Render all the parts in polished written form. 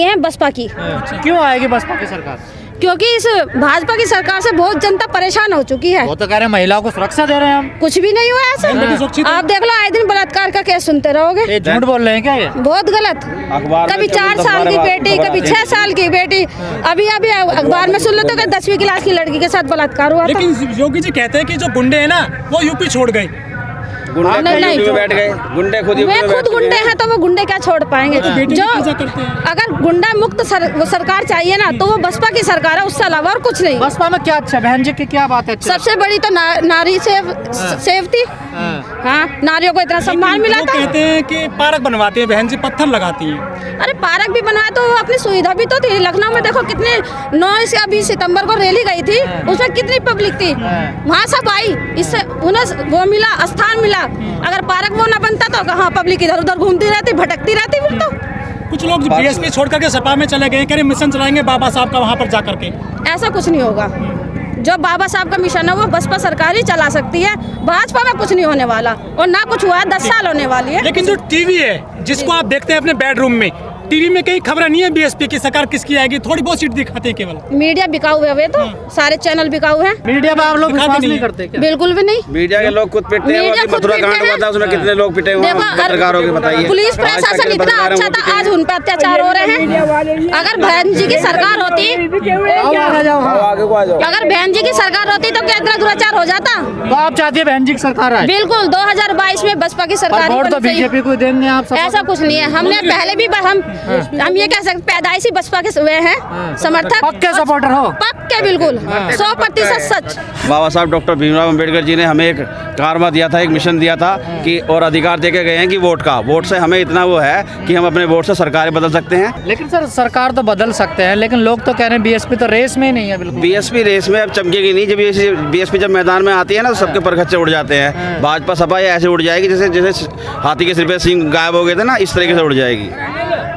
नहीं है बसपा की। क्यों आएगी बसपा की सरकार? क्योंकि इस भाजपा की सरकार से बहुत जनता परेशान हो चुकी है। वो तो कह रहे हैं महिलाओं को सुरक्षा दे रहे हैं हम। कुछ भी नहीं हुआ ऐसा। आप देख लो, आए दिन बलात्कार का केस सुनते रहोगे। ये झूठ बोल रहे हैं क्या ये? बहुत गलत। कभी 4 साल की बेटी, कभी 6 साल की बेटी। अभी अखबार में सुन लेते हो कि 10वीं क्लास की लड़की के साथ बलात्कार हुआ था। लेकिन योगी जी कहते हैं कि जो गुंडे हैं ना वो यूपी छोड़ गए। नहीं, बैठ गए गुंडे वे खुद गुंडे हैं तो वो गुंडे क्या छोड़ पाएंगे? जो अगर गुंडा मुक्त वो सरकार चाहिए ना तो वो बसपा की सरकार है, उससे अलावा और कुछ नहीं। बसपा में क्या अच्छा, बहन जी की क्या बात है? सबसे बड़ी तो नारी सेफ्टी। हाँ, नारियों को इतना सम्मान मिला था। कहते हैं कि पार्क बनवाते हैं बहन जी, पत्थर लगाती हैं। अरे पार्क भी बनवाए तो वो अपनी सुविधा भी तो थी। लखनऊ में देखो कितने 9 से 20 सितंबर को रैली गई थी, उसमें कितनी पब्लिक थी। वहाँ सब आई, इससे उन्हें वो मिला, स्थान मिला। अगर पार्क वो ना बनता तो कहाँ पब्लिक इधर उधर घूमती रहती, भटकती रहती। फिर तो कुछ लोग बीएसपी छोड़ करके सपा में चले गए, कह रहे मिशन चलाएंगे बाबा साहब का वहाँ पर जा करके। ऐसा कुछ नहीं होगा। जो बाबा साहब का मिशन है वो बसपा सरकार ही चला सकती है। भाजपा में कुछ नहीं होने वाला और ना कुछ हुआ है। 10 साल होने वाली है। लेकिन जो टीवी है जिसको आप देखते हैं अपने बेडरूम में, टीवी में कई खबर नहीं है बीएसपी की सरकार किसकी आएगी, थोड़ी बहुत सीट दिखाते हैं केवल। मीडिया बिकाऊ है, वे तो सारे चैनल बिकाऊ हैं। मीडिया पे आप लोग विश्वास नहीं करते क्या? बिल्कुल भी नहीं। मीडिया के लोग खुद पिटते हैं। मथुरा कांड हुआ था, उसमें कितने लोग पिटे हुए हैं पत्रकारों के, बताइए। पुलिस प्रशासन इतना अच्छा था, आज उन पर अत्याचार हो रहे हैं। अगर बहन जी की सरकार होती, अगर बहन जी की सरकार होती तो क्या इतना दुराचार हो जाता? तो आप चाहती है बहन जी की सरकार आए? बिल्कुल, 2022 में बसपा की सरकार वोट तो बीजेपी को देंगे आप? ऐसा कुछ नहीं है। हमने पहले भी हम ये कह सकते पैदाइशी बसपा के हुए हैं समर्थक। पक्के सपोर्टर हो? पक्के, बिल्कुल 100% सच। बाबा साहब डॉक्टर भीमराव अंबेडकर जी ने हमें एक कारवा दिया था, एक मिशन दिया था कि और अधिकार देके गए हैं कि वोट का, वोट से हमें इतना वो है कि हम अपने वोट से सरकारें बदल सकते हैं। लेकिन सर सरकार तो बदल सकते हैं, लेकिन लोग तो कह रहे हैं बीएसपी तो रेस में ही नहीं है। बिल्कुल बीएसपी रेस में अब चमकेगी नहीं। जब बीएसपी जब मैदान में आती है ना तो सबके परखच्चे उड़ जाते हैं। भाजपा सपा ये ऐसे उड़ जाएगी जैसे हाथी के सिर पे सिंह गायब हो गए थे ना, इस तरीके से उड़ जाएगी।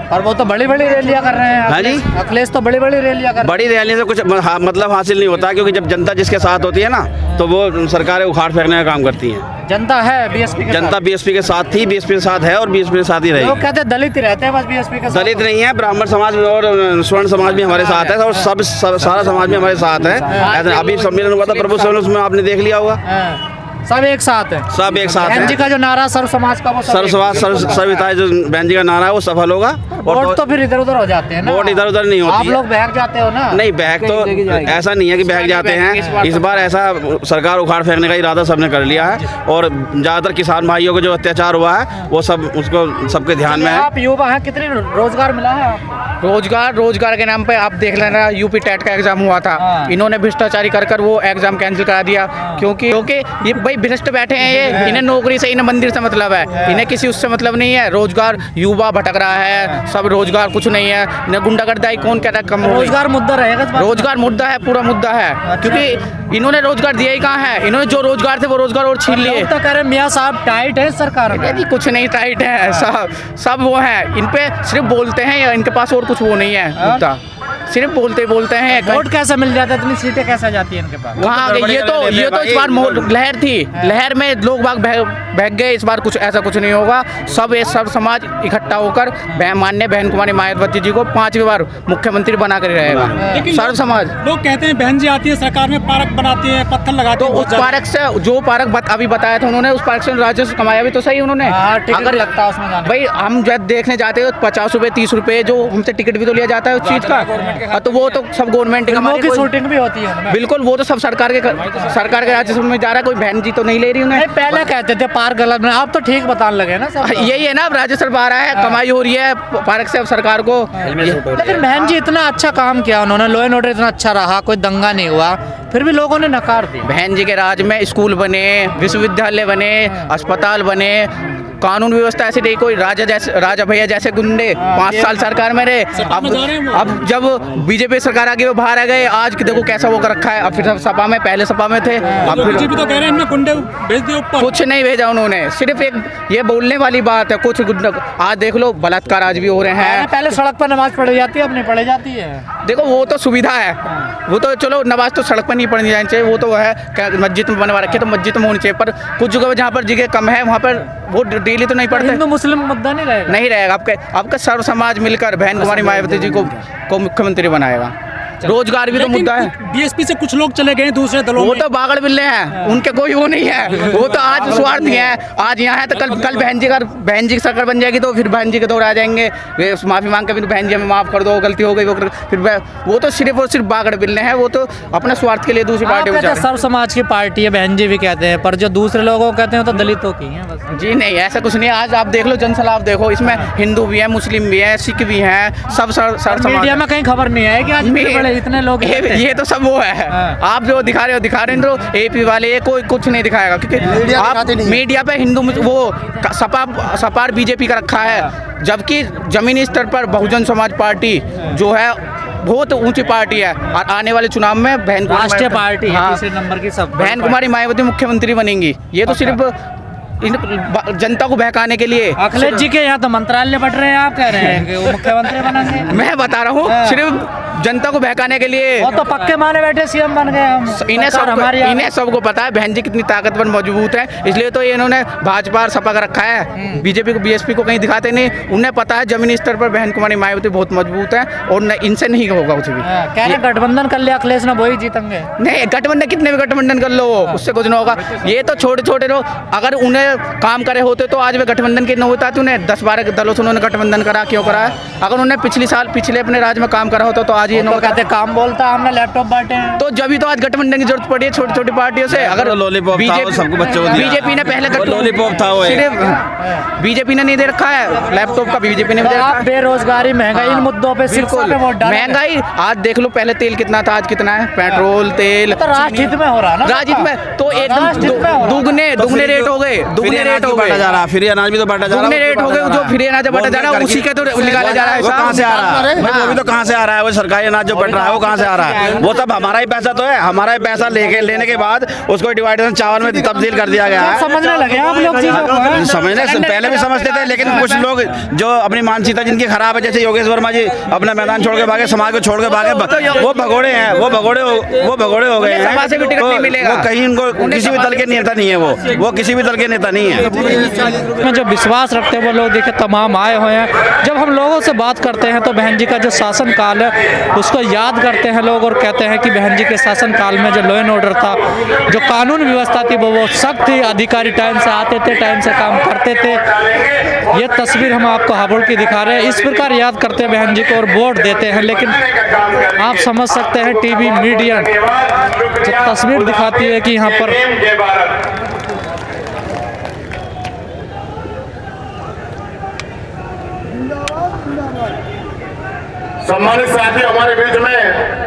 और वो तो बड़ी बड़ी रैलियां कर रहे हैं। हाँ जी, अखिलेश तो बड़ी बड़ी रैलियां कर रहे हैं। बड़ी रैली से कुछ मतलब हासिल नहीं होता, क्योंकि जब जनता जिसके साथ होती है ना तो वो सरकारें उखाड़ फेंकने का काम करती हैं। जनता है बीएसपी के जनता साथ। बीएसपी के साथ थी, बीएसपी के साथ है और बीएसपी के साथ ही रहेगी। लोग कहते हैं दलित ही रहते हैं बस बीएसपी के साथ। दलित नहीं है, ब्राह्मण समाज और स्वर्ण समाज भी हमारे साथ है और सारा समाज भी हमारे साथ है। अभी सम्मेलन हुआ था प्रभु सम्मेलन, उसमें आपने देख लिया होगा। सब एक साथ है। सब एक साथ है। बहन जी का जो नारा सर्व समाज का, वो सर्वहिताय जो बहन जी का नारा है वो सफल होगा। वोट तो फिर इधर उधर हो जाते हैं ना। वोट इधर उधर नहीं होती। आप लोग बहक जाते हो ना? नहीं, बहक तो ऐसा नहीं है कि बहक जाते हैं। इस बार ऐसा सरकार उखाड़ फेंकने का इरादा सबने कर लिया है और ज्यादातर किसान भाइयों को जो अत्याचार हुआ है वो सब उसको सबके ध्यान में है। आप युवा हैं, कितने रोजगार मिला है? रोजगार के नाम पे आप देख लेना, यूपी टेट का एग्जाम हुआ था, इन्होंने भ्रष्टाचारी कर वो एग्जाम कैंसिल करा दिया। क्योंकि ये भाई भ्रष्ट बैठे हैं, ये इन्हें नौकरी से, इन्हें मंदिर से मतलब है, इन्हें किसी उससे मतलब नहीं है। रोजगार, युवा भटक रहा है, सब रोजगार कुछ नहीं है। इन्हें गुंडागर्दी कौन कह रहा है कम हो गई? रोजगार मुद्दा रहेगा। रोजगार मुद्दा है, पूरा मुद्दा है। क्योंकि इन्होंने रोजगार दिया ही कहाँ है? इन्होंने जो रोजगार थे वो रोजगार और छीन लिए। तो कह रहे मियाँ साहब टाइट है सरकार में। कुछ नहीं टाइट है, सब वो है। इन पे सिर्फ बोलते हैं, इनके पास और कुछ वो नहीं है मुद्दा, सिर्फ बोलते हैं। वोट कैसे मिल जाता है? इतनी सीटें कैसे जाती है इनके पास? कहाँ गई? ये तो इस बार लहर थी, लहर में लोग बाग बहक गए। इस बार कुछ ऐसा कुछ नहीं होगा। सब समाज इकट्ठा होकर माननीय बहन कुमारी मायावती जी को 5वीं बार मुख्यमंत्री बना कर रहेगा। सर्व समाज। लोग कहते हैं बहन जी आती है सरकार में, पार्क बनाती है, पत्थर लगाते हैं। तो उस पार्क से जो पार्क अभी बताया था उन्होंने, उस पार्क से राजस्व कमाया भी तो सही उन्होंने। अगर लगता है उसमें जाने भाई हम जब देखने जाते हो 50 रुपए 30 रुपए जो हमसे टिकट भी तो लिया जाता है उस चीज का, तो वो तो सब गवर्नमेंट की शूटिंग भी होती है। बिल्कुल, वो तो सब सरकार के राजस्व में जा रहा है, कोई बहन जी तो नहीं ले रही उन्हें। पहले कहते थे पार्क गलत बना, आप तो ठीक बताने लगे ना सब। यही है ना, अब राजस्व आ रहा है, कमाई हो रही है पार्क से अब सरकार को। लेकिन बहन जी इतना अच्छा काम किया उन्होंने, लॉ एंड ऑर्डर इतना अच्छा रहा, कोई दंगा नहीं हुआ, फिर भी लोगों ने नकार दिया। बहन जी के राज में स्कूल बने, विश्वविद्यालय बने, अस्पताल बने, कानून व्यवस्था ऐसी नहीं। कोई राजा भैया जैसे गुंडे 5 साल सरकार में रहे, अब जब बीजेपी सरकार आ गई वो बाहर आ गए। आज देखो कैसा वो कर रखा है। अब फिर सपा में, पहले सपा में थे, अब फिर बीजेपी तो कह रहे हैं गुंडे भेज दिए ऊपर। कुछ नहीं भेजा उन्होंने, सिर्फ एक ये बोलने वाली बात है। कुछ आज देख लो बलात्कार आज भी हो रहे हैं। पहले सड़क पर नमाज पढ़ी जाती है, अब नहीं पढ़ी जाती है। देखो वो तो सुविधा है, वो तो चलो नमाज तो सड़क पर नहीं पढ़नी जानी चाहिए, वो तो है मस्जिद में बनवा रखे तो मस्जिद में होनी चाहिए। पर कुछ जगह जहाँ पर जगह कम है वहाँ पर वो डेली तो नहीं पढ़ते। हिंदू मुस्लिम मुद्दा नहीं रहेगा। नहीं रहेगा। आपका सर्व समाज मिलकर बहन कुमारी मायावती जी को मुख्यमंत्री बनाएगा। रोजगार भी तो मुद्दा है। बीएसपी से कुछ लोग चले गए दूसरे दलों वो में। तो बागड़ बिल्ले हैं, उनके कोई वो नहीं है। वो तो आज स्वार्थी हैं, आज यहाँ है तो कल बहन जी की सरकार बन जाएगी तो फिर बहन जी के दौर आ जाएंगे, वे माफी मांग के फिर बहन जी हमें माफ कर दो, गलती हो गई, फिर वो तो सिर्फ और सिर्फ बागड़ बिल्ले हैं। वो तो अपने स्वार्थ के लिए दूसरी पार्टी को चाहते हैं। सर्व समाज की पार्टी है, बहन जी भी कहते हैं, पर जो दूसरे लोगों को कहते हैं तो दलितों की है बस। जी नहीं, ऐसा कुछ नहीं है। आज आप देख लो जनसलाब देखो, इसमें हिंदू भी है, मुस्लिम भी है, सिख भी हैं, सब सर समाज। मीडिया में कहीं खबर नहीं है कि आज इतने लोग ये तो सब वो है। आप जो दिखा रहे हो एपी वाले, ये कोई कुछ नहीं दिखाएगा क्योंकि आप मीडिया पे हिंदू वो सपा बीजेपी का रखा है, जबकि जमीनी स्तर पर बहुजन समाज पार्टी जो है बहुत ऊंची पार्टी है और आने वाले चुनाव में बहन राष्ट्रीय पार्टी है, तीसरे नंबर की सब बहन कुमारी मायावती मुख्यमंत्री बनेंगी। ये तो सिर्फ जनता को बहकाने के लिए। अखिलेश जी के यहाँ तो मंत्रालय बट रहे हैं, आप कह रहे हैं कि वो मुख्यमंत्री बनेंगे। मैं बता रहा हूँ सिर्फ जनता को बहकाने के लिए। वो तो पक्के माने बैठे सीएम बन गए हम। इन्हें सबको पता है बहन जी कितनी ताकतवर मजबूत है, इसलिए तो इन्होंने भाजपा और सपा का रखा है। बीजेपी को बीएसपी को कहीं दिखाते नहीं। उन्हें पता है जमीनी स्तर पर बहन कुमारी मायावती बहुत मजबूत है और इनसे नहीं होगा कुछ भी। कह रहे गठबंधन कर लिया अखिलेश ने, वही जीतेंगे। नहीं, गठबंधन कितने भी गठबंधन कर लो उससे कुछ नहीं होगा। ये तो छोटे छोटे लोग अगर उन्हें काम करे होते तो आज वे गठबंधन के न होता। तो उन्हें 10-12 दलों से उन्होंने गठबंधन करा, क्यों करा है? अगर उन्हें पिछले अपने राज्य में काम करा होता तो आज ये कहते काम बोलता हमने लैपटॉप बांटे हैं। तो जब भी तो आज गठबंधन की जरूरत पड़ी है छोटी छोटी पार्टियों से। अगर लॉलीपॉप था वो सबको बच्चों को दिया। बीजेपी ने पहले लॉलीपॉप था वो, सिर्फ बीजेपी ने नहीं दे रखा है लैपटॉप का, बीजेपी ने दे रखा है। बेरोजगारी, महंगाई, इन मुद्दों पे बिल्कुल महंगाई आज देख लो, पहले तेल कितना था आज कितना है, पेट्रोल तेल तो राजनीत में हो रहा ना, राजनीत में तो एकदम दुगने रेट हो गए, दुगने रेट हो गए जा रहा, फ्री अनाज भी तो बांटा जा रहा है, दुगने रेट हो गए। जो फ्री अनाज बांटा जा रहा है उसी के तो निकाला जा रहा है। वो कहाँ से आ रहा है? वो भी तो कहाँ से आ रहा है? वो सरकारी अनाज जो बट रहा है वो कहाँ से आ रहा है? वो सब हमारा ही पैसा तो है। हमारा ही पैसा लेने के बाद उसको डिवाइडेशन चावल में तब्दील कर दिया गया है। समझने लगे आप लोग चीजों को। समझने से पहले भी समझते थे, लेकिन कुछ लोग जो अपनी मानसिकता जिनकी खराब है, जैसे योगेश वर्मा जी अपना मैदान छोड़ के भागे, समाज को छोड़ के भागे, वो भगोड़े हैं, वो भगोड़े हो गए हैं। वो कहीं उनको किसी भी दल के नेता नहीं है, वो किसी भी दल के नेता नहीं है। में जो विश्वास रखते हैं वो लोग देखे तमाम आए हुए हैं। जब हम लोगों से बात करते हैं तो बहन जी का जो शासन काल है उसको याद करते हैं लोग और कहते हैं कि बहन जी के शासन काल में जो लॉ एंड ऑर्डर था, जो कानून व्यवस्था थी वो सख्त थी। अधिकारी टाइम से आते थे, टाइम से काम करते थे। ये तस्वीर हम आपको हावड़ की दिखा रहे हैं। इस प्रकार याद करते हैं बहन जी को और वोट देते हैं। लेकिन आप समझ सकते हैं टीवी मीडिया जो तस्वीर दिखाती है कि यहाँ पर सम्मानित साथी हमारे बीच में